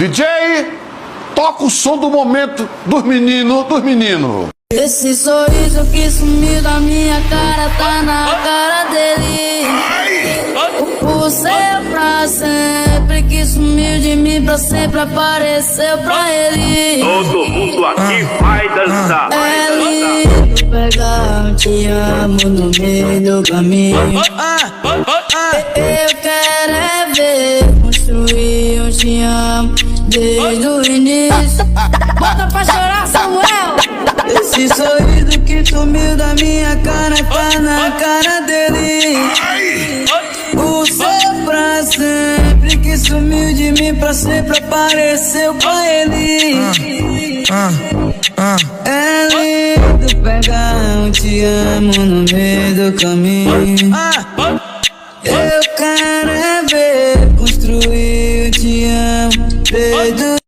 DJ, toca o som do momento dos meninos. Esse sorriso que sumiu da minha cara tá na cara dele. O seu pra sempre que sumiu de mim pra sempre apareceu pra ele. Todo mundo aqui vai dançar. É lindo pegar um te amo no meio do caminho. Eu quero é ver construir um te amo desde o início. Bota pra chorar, Samuel. Esse sorriso que sumiu da minha cara tá na cara dele. O seu pra sempre que sumiu de mim pra sempre apareceu pra ele. É lindo pegar um te amo no meio do caminho. Eu quero é ver construir um te amo desde o